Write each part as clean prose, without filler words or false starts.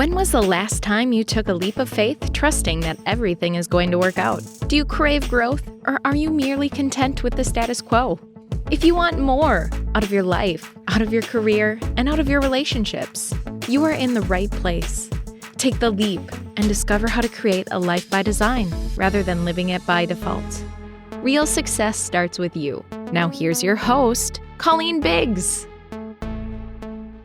When was the last time you took a leap of faith, trusting that everything is going to work out? Do you crave growth, or are you merely content with the status quo? If you want more out of your life, out of your career, and out of your relationships, you are in the right place. Take the leap and discover how to create a life by design rather than living it by default. Real success starts with you. Now here's your host, Colleen Biggs.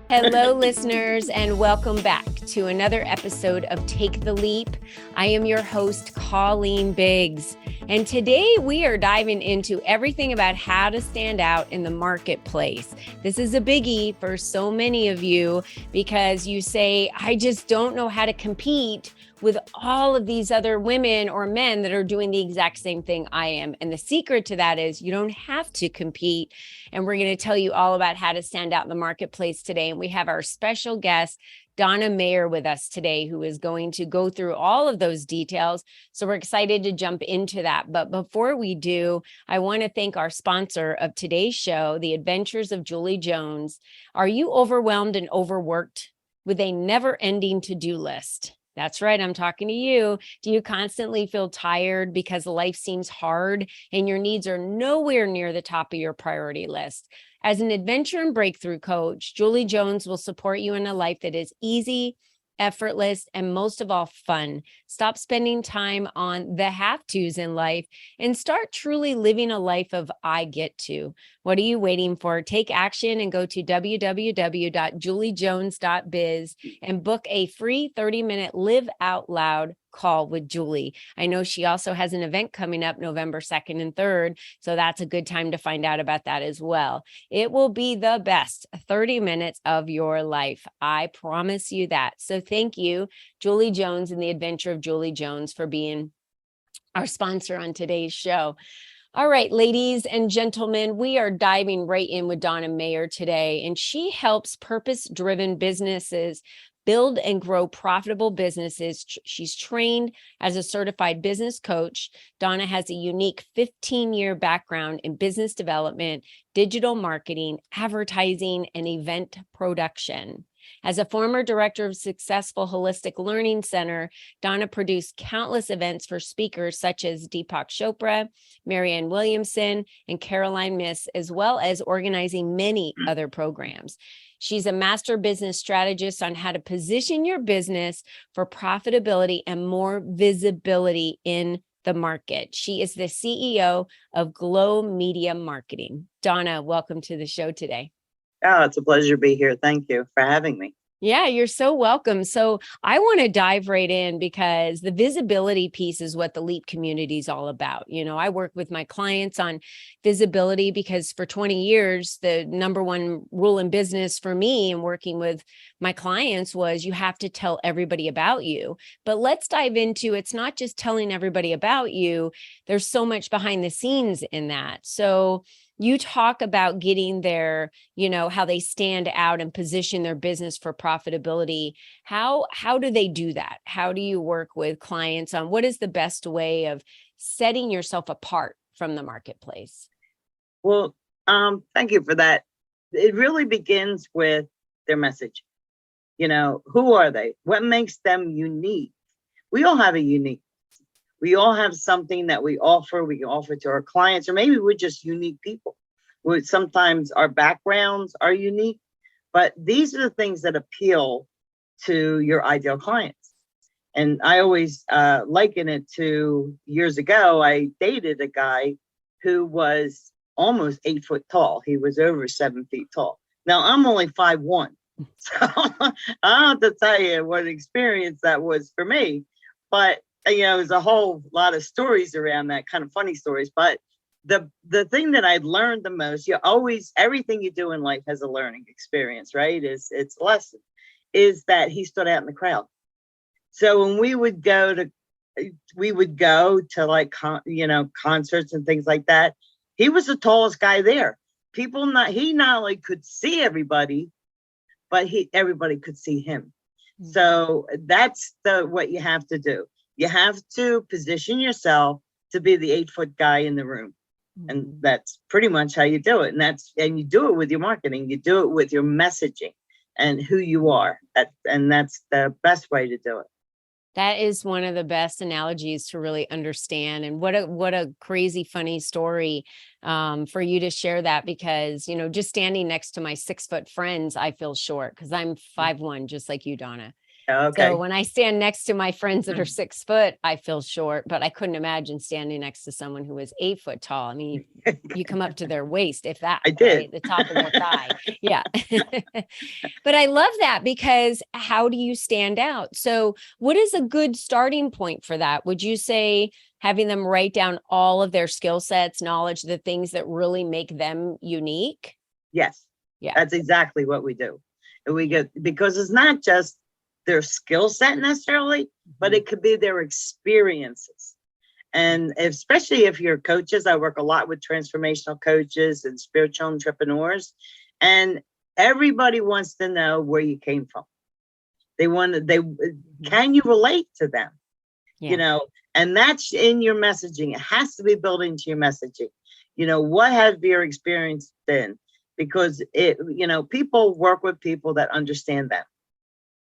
Hello, listeners, and welcome back to another episode of Take the Leap. I am your host, Colleen Biggs, and today we are diving into everything about how to stand out in the marketplace. This is a biggie for so many of you because you say, I just don't know how to compete with all of these other women or men that are doing the exact same thing I am. And the secret to that is you don't have to compete. And we're going to tell you all about how to stand out in the marketplace today. And we have our special guest, Donna Meyer, with us today, who is going to go through all of those details. So we're excited to jump into that. But before we do, I want to thank our sponsor of today's show, The Adventures of Julie Jones. Are you overwhelmed and overworked with a never-ending to-do list? That's right. I'm talking to you. Do you constantly feel tired because life seems hard and your needs are nowhere near the top of your priority list? As an adventure and breakthrough coach, Julie Jones will support you in a life that is easy, effortless, and most of all, fun. Stop spending time on the have-tos in life and start truly living a life of I get to. What are you waiting for? Take action and go to www.juliejones.biz and book a free 30-minute Live Out Loud call with Julie. I know she also has an event coming up November 2nd and 3rd, so that's a good time to find out about that as well. It will be the best 30 minutes of your life. I promise you that. So thank you, Julie Jones and the Adventure of Julie Jones, for being our sponsor on today's show. All right, ladies and gentlemen, we are diving right in with Donna Meyer today, and she helps purpose-driven businesses build and grow profitable businesses. She's trained as a certified business coach. Donna has a unique 15-year background in business development, digital marketing, advertising, and event production. As a former director of successful Holistic Learning Center, Donna produced countless events for speakers such as Deepak Chopra, Marianne Williamson, and Caroline Myss, as well as organizing many other programs. She's a master business strategist on how to position your business for profitability and more visibility in the market. She is the CEO of Glow Media Marketing. Donna, welcome to the show today. Oh, it's a pleasure to be here. Thank you for having me. Yeah, you're so welcome. So I want to dive right in because the visibility piece is what the LEAP community is all about. You know, I work with my clients on visibility because for 20 years, the number one rule in business for me and working with my clients was you have to tell everybody about you. But let's dive into, it's not just telling everybody about you. There's so much behind the scenes in that. So you talk about getting their, how they stand out and position their business for profitability. How do they do that? How do you work with clients on what is the best way of setting yourself apart from the marketplace? Well, thank you for that. It really begins with their message. Who are they? What makes them unique? We all have a unique. We all have something that we can offer to our clients, or maybe we're just unique people. Sometimes our backgrounds are unique, but these are the things that appeal to your ideal clients. And I always liken it to years ago, I dated a guy who was almost 8 foot tall. He was over 7 feet tall. Now I'm only 5'1". So I don't have to tell you what an experience that was for me, but there's a whole lot of stories around that, kind of funny stories. But the thing that I learned the most, everything you do in life has a learning experience, right? It's a lesson, is that he stood out in the crowd. So when we would go to like, concerts and things like that, he was the tallest guy there. He not only could see everybody, but everybody could see him. Mm-hmm. So that's what you have to do. You have to position yourself to be the 8 foot guy in the room. Mm-hmm. And that's pretty much how you do it. And you do it with your marketing. You do it with your messaging. and who you are. And that's the best way to do it. That is one of the best analogies to really understand. And what a crazy funny story for you to share that, because, just standing next to my 6-foot friends, I feel short because I'm 5'1", just like you, Donna. Okay. So when I stand next to my friends that are 6 foot, I feel short, but I couldn't imagine standing next to someone who was 8 foot tall. I mean, you come up to their waist, if that, I did. right? The top of their thigh. Yeah. But I love that, because how do you stand out? So what is a good starting point for that? Would you say having them write down all of their skill sets, knowledge, the things that really make them unique? Yes. Yeah. That's exactly what we do. And we get, because it's not just their skill set necessarily, but it could be their experiences. And especially if you're coaches, I work a lot with transformational coaches and spiritual entrepreneurs, and everybody wants to know where you came from. Can you relate to them? Yeah. And that's in your messaging. It has to be built into your messaging. What has your experience been? Because people work with people that understand them.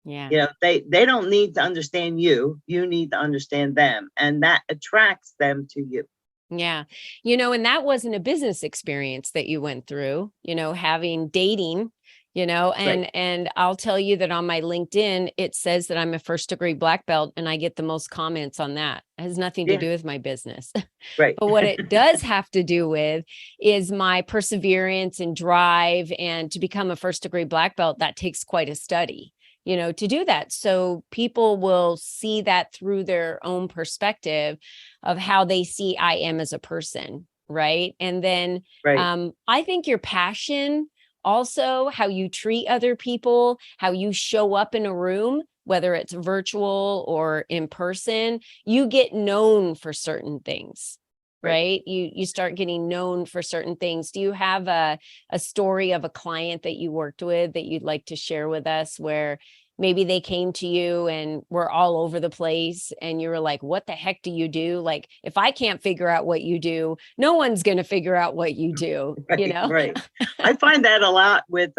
Yeah. They don't need to understand you. You need to understand them. And that attracts them to you. Yeah. And that wasn't a business experience that you went through, having dating, Right. and I'll tell you that on my LinkedIn, it says that I'm a 1st-degree black belt, and I get the most comments on that. It has nothing to do with my business. Right. But what it does have to do with is my perseverance and drive, and to become a 1st-degree black belt, that takes quite a study, to do that. So people will see that through their own perspective of how they see I am as a person. Right. And then Right. I think your passion, also how you treat other people, how you show up in a room, whether it's virtual or in person, you get known for certain things. Right. You start getting known for certain things. Do you have a story of a client that you worked with that you'd like to share with us, where maybe they came to you and were all over the place and you were like, what the heck do you do? Like, if I can't figure out what you do, no one's going to figure out what you do, Right. I find that a lot with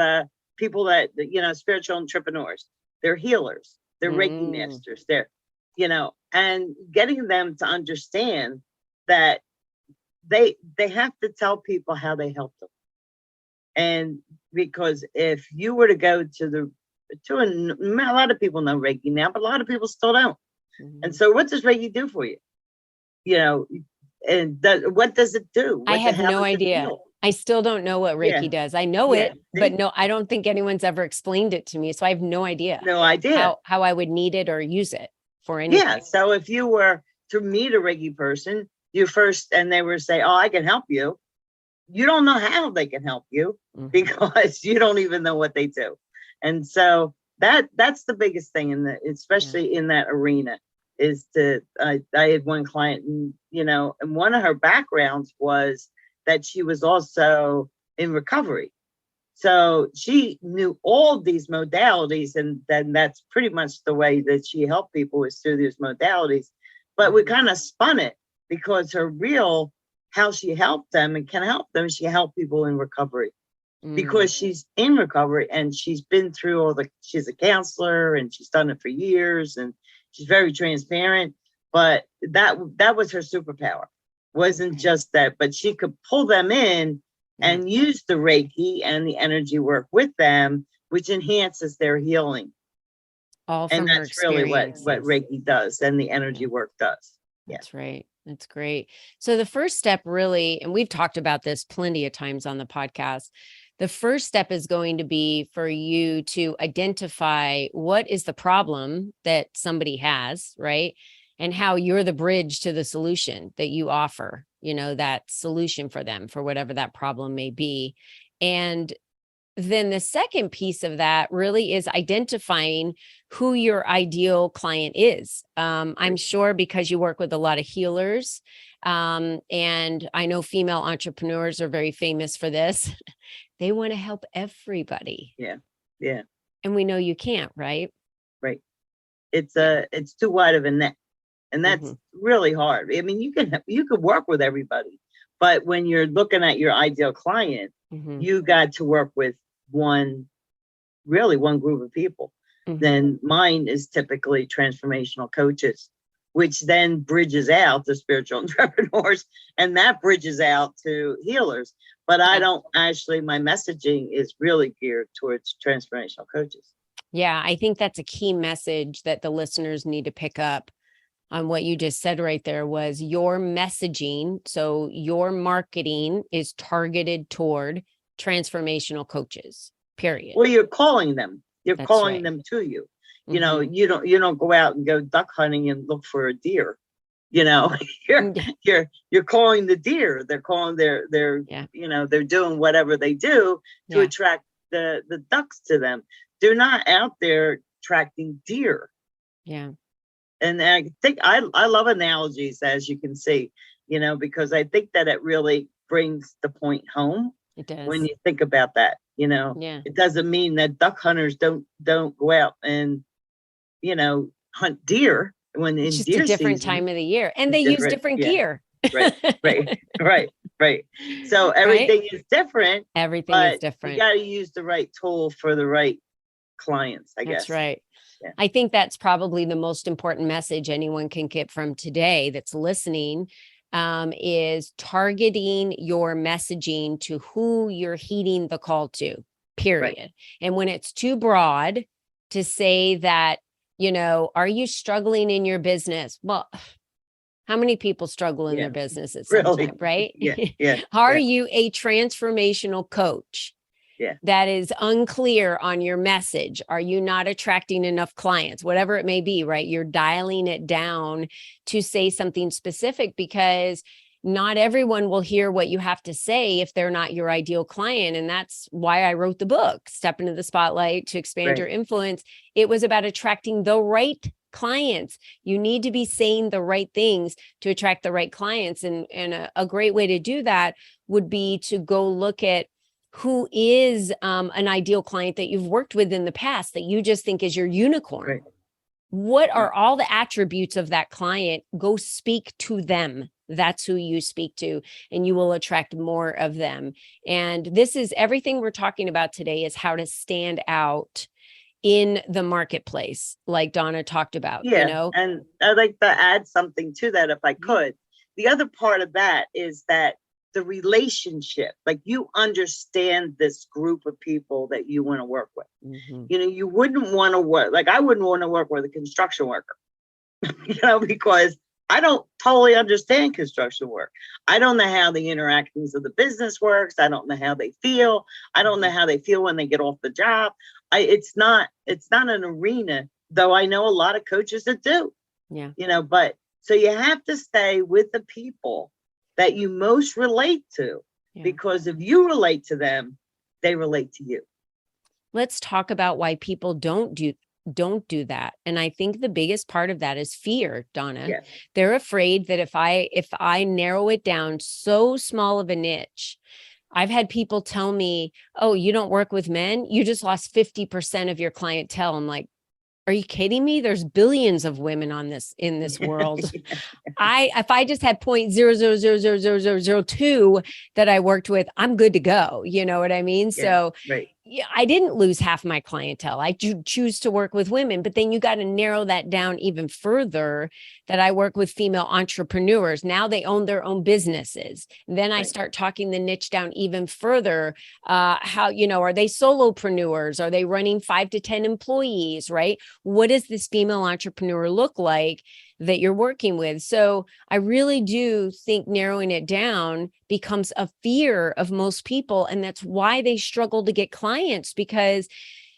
people that, spiritual entrepreneurs. They're healers. They're Reiki masters. And getting them to understand that they have to tell people how they help them. And because if you were to go a lot of people know Reiki now, but a lot of people still don't. And so what does Reiki do for you? And what does it do? I have no idea. I still don't know what Reiki does. I know it, but no, I don't think anyone's ever explained it to me. So I have no idea. No idea how I would need it or use it for anything. Yeah. So if you were to meet a Reiki person, and they were to say, oh, I can help you. You don't know how they can help you because you don't even know what they do. And so that's the biggest thing especially in that arena is I had one client and one of her backgrounds was that she was also in recovery. So she knew all these modalities, and then that's pretty much the way that she helped people is through these modalities. But we kind of spun it because how she helped them and can help them, she helped people in recovery. Because she's in recovery and she's been through she's a counselor and she's done it for years and she's very transparent, but that was her superpower. Wasn't just that, but she could pull them in and use the Reiki and the energy work with them, which enhances their healing. And that's really what Reiki does and the energy work does. That's right. That's great. So the first step really, and we've talked about this plenty of times on the podcast, the first step is going to be for you to identify what is the problem that somebody has, right? And how you're the bridge to the solution that you offer, that solution for them, for whatever that problem may be. And then the second piece of that really is identifying who your ideal client is. I'm sure because you work with a lot of healers, and I know female entrepreneurs are very famous for this. They want to help everybody. Yeah. Yeah. And we know you can't, right? Right. It's too wide of a net. And that's really hard. I mean, you could work with everybody, but when you're looking at your ideal client, you got to work with one really one group of people. Then mine is typically transformational coaches, which then bridges out to spiritual entrepreneurs, and that bridges out to healers. But I don't actually, my messaging is really geared towards transformational coaches. Yeah, I think that's a key message that the listeners need to pick up on what you just said right there was your messaging. So your marketing is targeted toward transformational coaches, period. Well, you're calling them. You're That's calling right. them to you. You know, you don't go out and go duck hunting and look for a deer. You know, you're calling the deer. They're calling they're you know, they're doing whatever they do to attract the ducks to them. They're not out there attracting deer. Yeah. And I think I love analogies, as you can see, you know, because I think that it really brings the point home. It does. When you think about that, you know, it doesn't mean that duck hunters don't go out and, you know, hunt deer when it's just a different time of the year, and they use different gear. Right. So everything is different. Everything is different. You got to use the right tool for the right clients, I guess. That's right. Yeah. I think that's probably the most important message anyone can get from today that's listening, is targeting your messaging to who you're heeding the call to, period. Right. And when it's too broad to say that, you know, are you struggling in your business? Well, how many people struggle in their business at some time, right? Are you a transformational coach? That is unclear on your message? Are you not attracting enough clients? Whatever it may be, right? You're dialing it down to say something specific, because not everyone will hear what you have to say if they're not your ideal client. And that's why I wrote the book, Step into the Spotlight to Expand Your Influence. It was about attracting the right clients. You need to be saying the right things to attract the right clients. And a great way to do that would be to go look at who is an ideal client that you've worked with in the past that you just think is your unicorn. Right. What are all the attributes of that client? Go speak to them. That's who you speak to, and you will attract more of them. And this is everything we're talking about today, is how to stand out in the marketplace, like Donna talked about. Yeah, you know? And I'd like to add something to that if I could. The other part of that is that the relationship, like you understand this group of people that you want to work with. You know, you wouldn't want to work, like I wouldn't want to work with a construction worker, you know, because I don't totally understand construction work. I don't know how the interactions of the business works. I don't know how they feel. I don't know how they feel when they get off the job. It's not an arena, though I know a lot of coaches that do. Yeah. You know, but so you have to stay with the people that you most relate to, because if you relate to them, they relate to you. Let's talk about why people don't do that. And I think the biggest part of that is fear, Donna. Yes. They're afraid that if I narrow it down so small of a niche, I've had people tell me, oh, you don't work with men? You just lost 50% of your clientele. I'm like, are you kidding me? There's billions of women in this world. If I just had 0.000002 that I worked with, I'm good to go. You know what I mean? So I didn't lose half my clientele. I choose to work with women, but then you got to narrow that down even further, that I work with female entrepreneurs. Now they own their own businesses. Then I start talking the niche down even further. How, you know, are they solopreneurs? Are they running 5 to 10 employees, right? What does this female entrepreneur look like that you're working with? So I really do think narrowing it down becomes a fear of most people. And that's why they struggle to get clients, because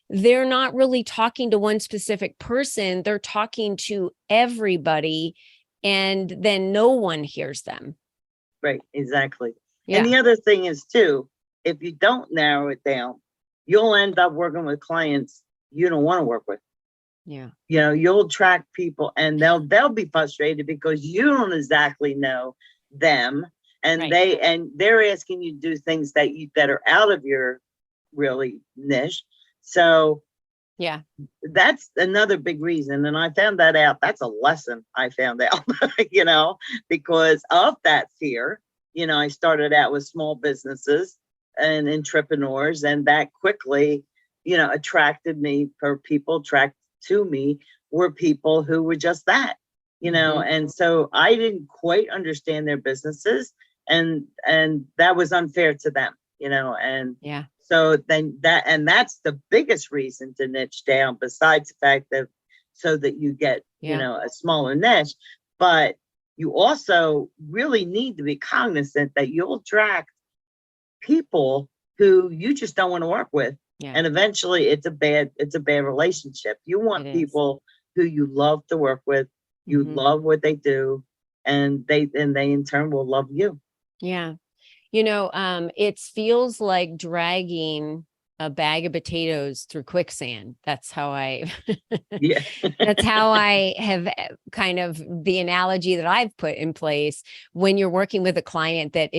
they're not really talking to one specific person. They're talking to everybody, and then no one hears them. Right, exactly. Yeah. And the other thing is too, if you don't narrow it down, you'll end up working with clients you don't want to work with. Yeah. You know, you'll attract people and they'll be frustrated because you don't exactly know them, and they're asking you to do things that are out of your really niche. So yeah, that's another big reason. And I found that out. That's a lesson I found out, you know, because of that fear. You know, I started out with small businesses and entrepreneurs, and that quickly attracted me, or people attracted to me, were people who were just that, and so I didn't quite understand their businesses, and that was unfair to them, and Yeah. so then that's the biggest reason to niche down, besides the fact that so that you get, a smaller niche, but you also really need to be cognizant that you'll attract people who you just don't want to work with. Yeah. And eventually it's a bad relationship. You want people who you love to work with, you love what they do, and they in turn will love you. Yeah. It feels like dragging a bag of potatoes through quicksand. That's how Yeah. that's how I have kind of the analogy that I've put in place when you're working with a client, that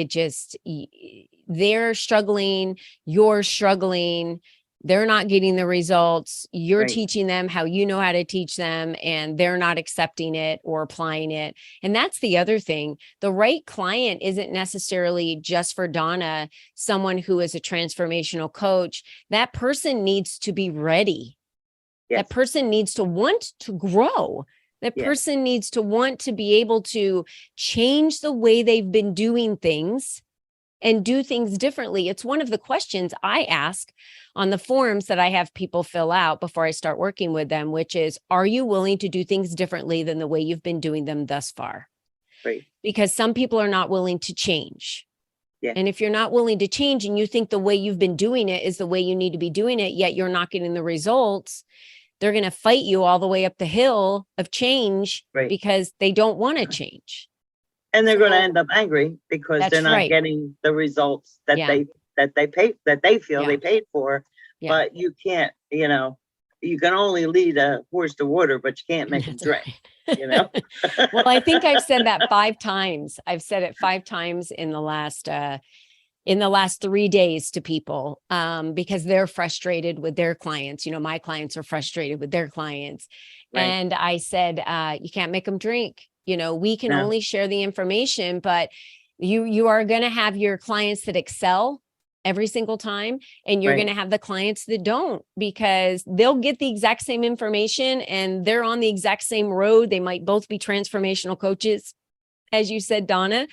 they're struggling, you're struggling, they're not getting the results, you're Right. teaching them how you know how to teach them, and they're not accepting it or applying it. And that's the other thing. The right client isn't necessarily just for Donna, someone who is a transformational coach. That person needs to be ready. Yes. That person needs to want to grow. That Yes. person needs to want to be able to change the way they've been doing things and do things differently. It's one of the questions I ask on the forms that I have people fill out before I start working with them, which is, are you willing to do things differently than the way you've been doing them thus far? Right. Because some people are not willing to change. Yeah. And if you're not willing to change and you think the way you've been doing it is the way you need to be doing it, yet you're not getting the results, they're going to fight you all the way up the hill of change. Right. Because they don't want to change. And they're going to end up angry because That's they're not right. getting the results that Yeah. they feel Yeah. they paid for. Yeah. But you can't, you can only lead a horse to water, but you can't make him That's drink. right. Well, I think I've said that 5 times. I've said it 5 times in the last 3 days to people, because they're frustrated with their clients. My clients are frustrated with their clients. Right. And I said, you can't make them drink. We can No. only share the information, but you are going to have your clients that excel every single time. And you're Right. going to have the clients that don't, because they'll get the exact same information and they're on the exact same road. They might both be transformational coaches, as you said, Donna.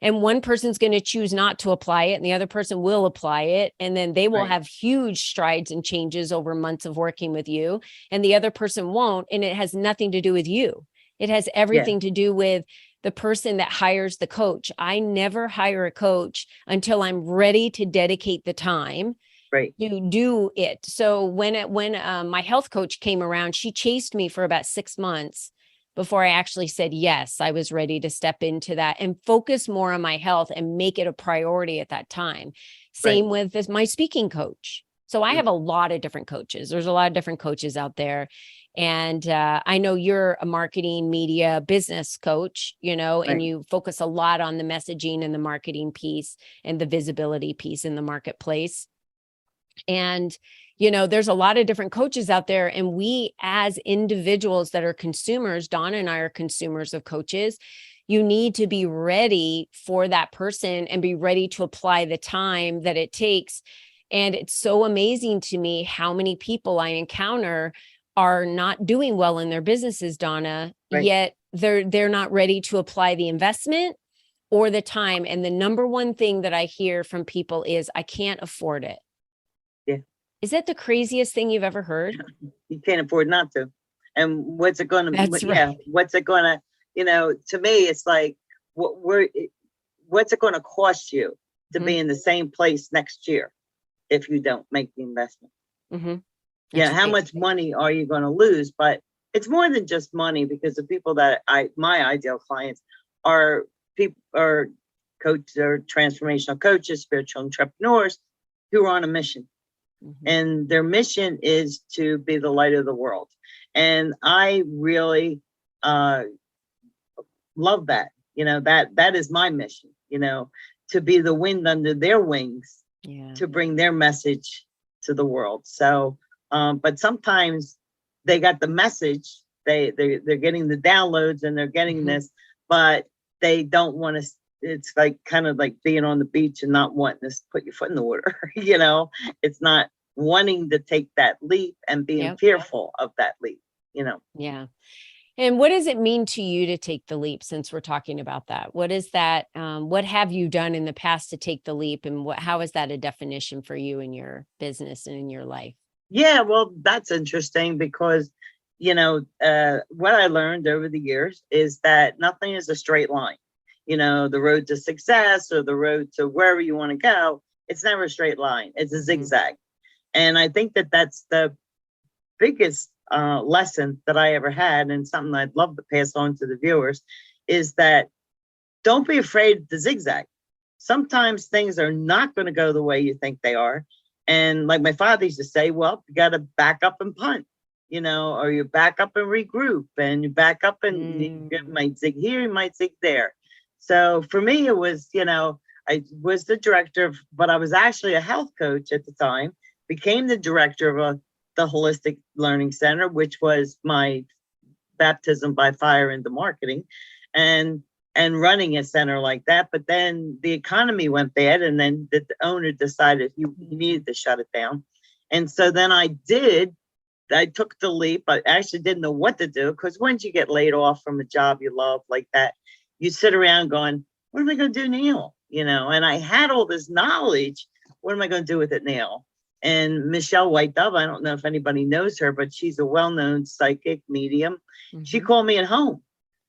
And one person's going to choose not to apply it and the other person will apply it. And then they will Right. have huge strides and changes over months of working with you. And the other person won't. And it has nothing to do with you. It has everything to do with the person that hires the coach. I never hire a coach until I'm ready to dedicate the time Right. to do it. So when my health coach came around, she chased me for about 6 months before I actually said, yes, I was ready to step into that and focus more on my health and make it a priority at that time. Same with this, my speaking coach. So I have a lot of different coaches. There's a lot of different coaches out there. And I know you're a marketing, media, business coach, and you focus a lot on the messaging and the marketing piece and the visibility piece in the marketplace. And, there's a lot of different coaches out there. And we, as individuals that are consumers, Donna and I are consumers of coaches. You need to be ready for that person and be ready to apply the time that it takes. And it's so amazing to me how many people I encounter are not doing well in their businesses, Donna, yet they're not ready to apply the investment or the time. And the number one thing that I hear from people is, I can't afford it. Yeah. Is that the craziest thing you've ever heard? You can't afford not to. And what's it going to, That's right. what's it going to, to me, it's like, what's it going to cost you to be in the same place next year if you don't make the investment? Mm-hmm. How much money are you going to lose? But it's more than just money, because the people that my ideal clients are people, are coaches, or transformational coaches, spiritual entrepreneurs who are on a mission. Mm-hmm. And their mission is to be the light of the world. And I really love that. That is my mission, to be the wind under their wings, to bring their message to the world. So, but sometimes they got the message, they're getting the downloads and they're getting this, but they don't want to. It's like kind of like being on the beach and not wanting to put your foot in the water. It's not wanting to take that leap and being Yep. fearful of that leap, you know. Yeah. And what does it mean to you to take the leap, since we're talking about that? What is that? What have you done in the past to take the leap? And how is that a definition for you in your business and in your life? Yeah, well, that's interesting because, what I learned over the years is that nothing is a straight line. The road to success or the road to wherever you want to go, it's never a straight line. It's a zigzag. And I think that that's the biggest lesson that I ever had, and something I'd love to pass on to the viewers, is that don't be afraid to zigzag. Sometimes things are not going to go the way you think they are. And like my father used to say, well, you got to back up and punt, or you back up and regroup, and you back up and you might zig here, you might zig there. So for me, it was, I was the director of, but I was actually a health coach at the time, became the director of the Holistic Learning Center, which was my baptism by fire into marketing, and running a center like that. But then the economy went bad, and then the owner decided he needed to shut it down. And so then I took the leap. I actually didn't know what to do, because once you get laid off from a job you love like that, you sit around going, what am I going to do now? And I had all this knowledge. What am I going to do with it now? And Michelle White Dove, I don't know if anybody knows her, but she's a well-known psychic medium. She called me at home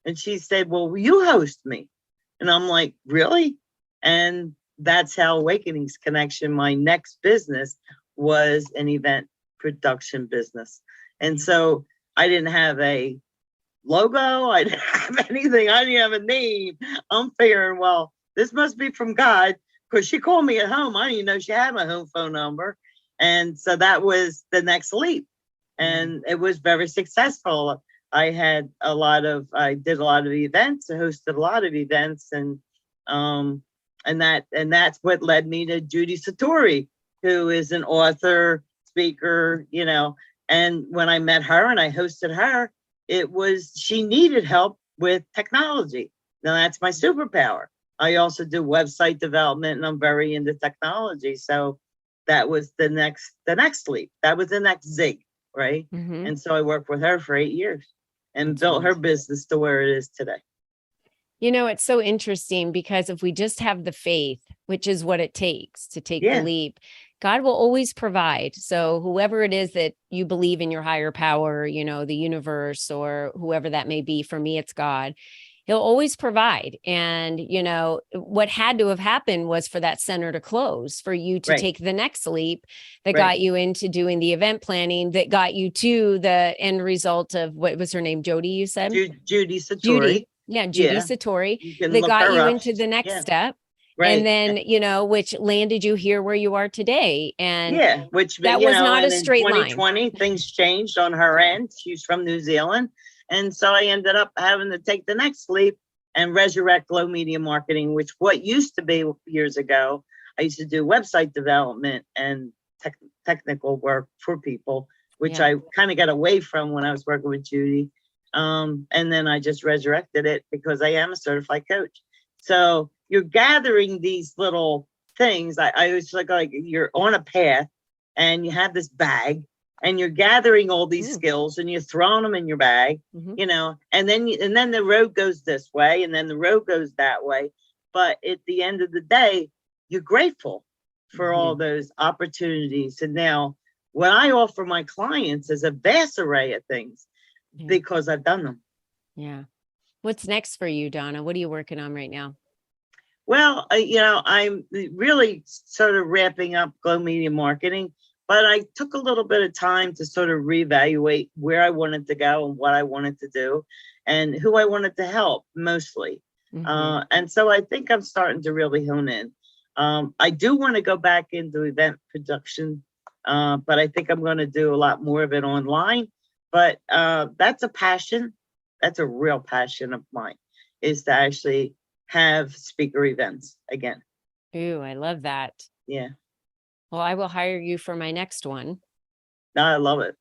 and she said, well, will you host me? And I'm like, really? And that's how Awakenings Connection, my next business, was an event production business. And so I didn't have a logo. I didn't have anything. I didn't have a name. I'm figuring, well, this must be from God, because she called me at home. I didn't even know she had my home phone number. And so that was the next leap. And it was very successful. I did a lot of events, I hosted a lot of events, and that's what led me to Judy Satori, who is an author, speaker, and when I met her and I hosted her, she needed help with technology. Now that's my superpower. I also do website development, and I'm very into technology. So that was the next leap. That was the next zig, right? And so I worked with her for 8 years and built her business to where it is today. It's so interesting, because if we just have the faith, which is what it takes to take the leap, God will always provide. So whoever it is that you believe in, your higher power, the universe, or whoever that may be, for me, it's God. He'll always provide. And, what had to have happened was for that center to close, for you to take the next leap that got you into doing the event planning, that got you to the end result of, what was her name? Jody, you said? Judy Satori. Judy. Yeah, Judy Satori. That got you into the next step. Right. And then, which landed you here where you are today. And which that was not a straight line. 2020, things changed on her end. She's from New Zealand. And so I ended up having to take the next leap and resurrect low media marketing, which what used to be years ago, I used to do website development and technical work for people, which I kind of got away from when I was working with Judy. And then I just resurrected it because I am a certified coach. So you're gathering these little things. I was like you're on a path and you have this bag, and you're gathering all these skills and you're throwing them in your bag, and then the road goes this way and then the road goes that way. But at the end of the day, you're grateful for all those opportunities. And now what I offer my clients is a vast array of things because I've done them. Yeah. What's next for you, Donna? What are you working on right now? Well, I'm really sort of wrapping up Glow Media Marketing, but I took a little bit of time to sort of reevaluate where I wanted to go and what I wanted to do and who I wanted to help mostly. And so I think I'm starting to really hone in. I do want to go back into event production, but I think I'm going to do a lot more of it online. But that's a passion. That's a real passion of mine, is to actually have speaker events again. Ooh, I love that. Yeah. Well, I will hire you for my next one. No, I love it.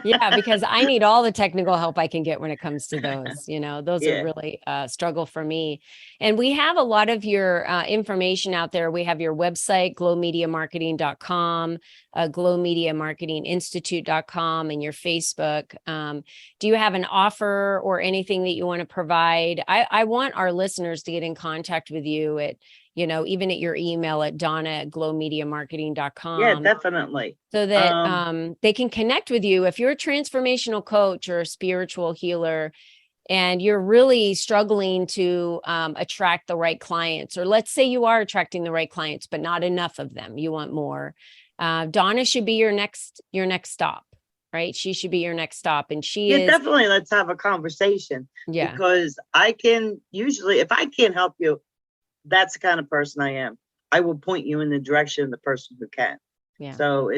Yeah, because I need all the technical help I can get when it comes to those. Those Yeah. are really a struggle for me. And we have a lot of your information out there. We have your website, glowmediamarketing.com, glowmediamarketinginstitute.com, and your Facebook. Do you have an offer or anything that you want to provide? I want our listeners to get in contact with you at, even at your email at donna@glowmediamarketing.com. Yeah, definitely. So that they can connect with you. If you're a transformational coach or a spiritual healer and you're really struggling to attract the right clients, or let's say you are attracting the right clients, but not enough of them, you want more, Donna should be your next stop, right? She should be your next stop. And she is definitely. Let's have a conversation. Yeah. Because I can usually, if I can't help you, that's the kind of person I am. I will point you in the direction of the person who can. Yeah. So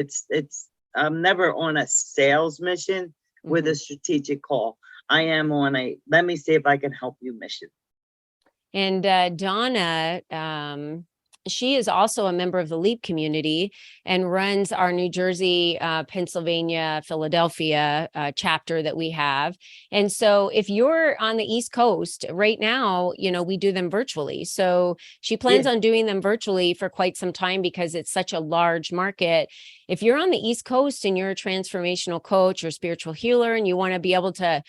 I'm never on a sales mission with a strategic call. I am on a, let me see if I can help you mission. And Donna, she is also a member of the LEAP community and runs our New Jersey, Pennsylvania, Philadelphia chapter that we have. And so if you're on the East Coast right now, we do them virtually. So she plans on doing them virtually for quite some time because it's such a large market. If you're on the East Coast and you're a transformational coach or spiritual healer and you want to be able to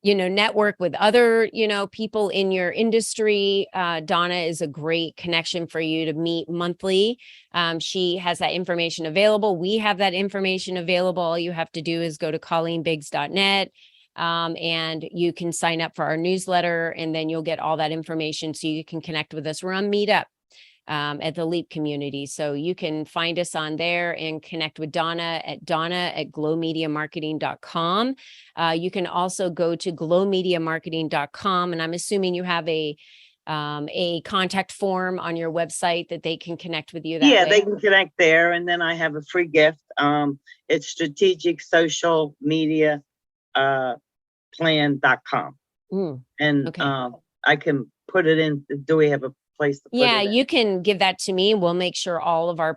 network with other, people in your industry, Donna is a great connection for you to meet monthly. She has that information available. We have that information available. All you have to do is go to ColleenBiggs.net, and you can sign up for our newsletter, and then you'll get all that information so you can connect with us. We're on Meetup at the LEAP community. So you can find us on there and connect with Donna at glowmediamarketing.com. You can also go to glowmediamarketing.com. And I'm assuming you have a contact form on your website that they can connect with you that way. They can connect there. And then I have a free gift. It's strategic social media plan.com. And okay. I can put it in. Do we have a place to put it in? You can give that to me. We'll make sure all of our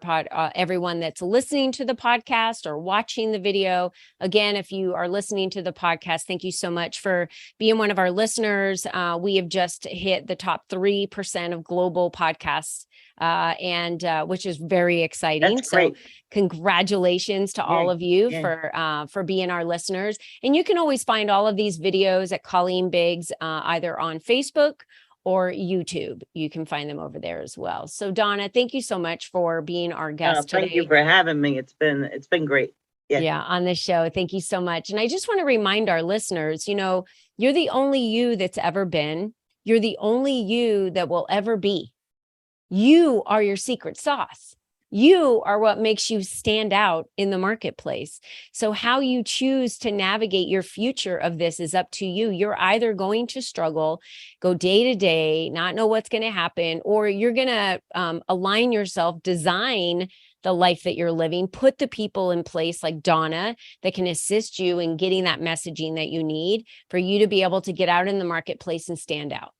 everyone that's listening to the podcast or watching the video. Again, if you are listening to the podcast, thank you so much for being one of our listeners. We have just hit the top 3% of global podcasts, and which is very exciting. That's great. So congratulations to all of you for being our listeners. And you can always find all of these videos at Colleen Biggs, either on Facebook or YouTube. You can find them over there as well. So Donna, thank you so much for being our guest today. Thank you for having me. It's been great. Yeah, on the show. Thank you so much. And I just want to remind our listeners, you're the only you that's ever been. You're the only you that will ever be. You are your secret sauce. You are what makes you stand out in the marketplace. So how you choose to navigate your future of this is up to you. You're either going to struggle, go day to day, not know what's going to happen, or you're going to align yourself, design the life that you're living, put the people in place like Donna that can assist you in getting that messaging that you need for you to be able to get out in the marketplace and stand out.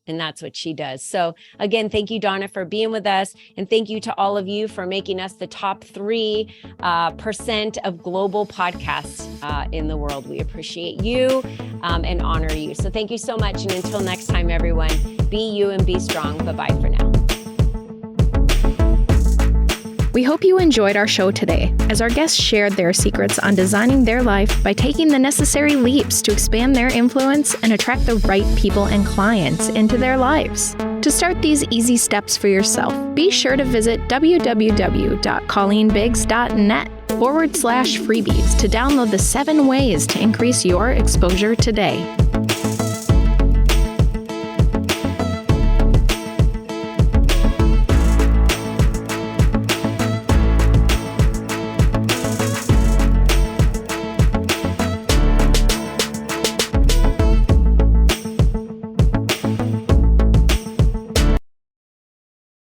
And that's what she does. So again, thank you, Donna, for being with us. And thank you to all of you for making us the top 3% of global podcasts in the world. We appreciate you and honor you. So thank you so much. And until next time, everyone, be you and be strong. Bye-bye for now. We hope you enjoyed our show today, as our guests shared their secrets on designing their life by taking the necessary leaps to expand their influence and attract the right people and clients into their lives. To start these easy steps for yourself, be sure to visit www.colleenbiggs.net/freebies to download the 7 ways to increase your exposure today.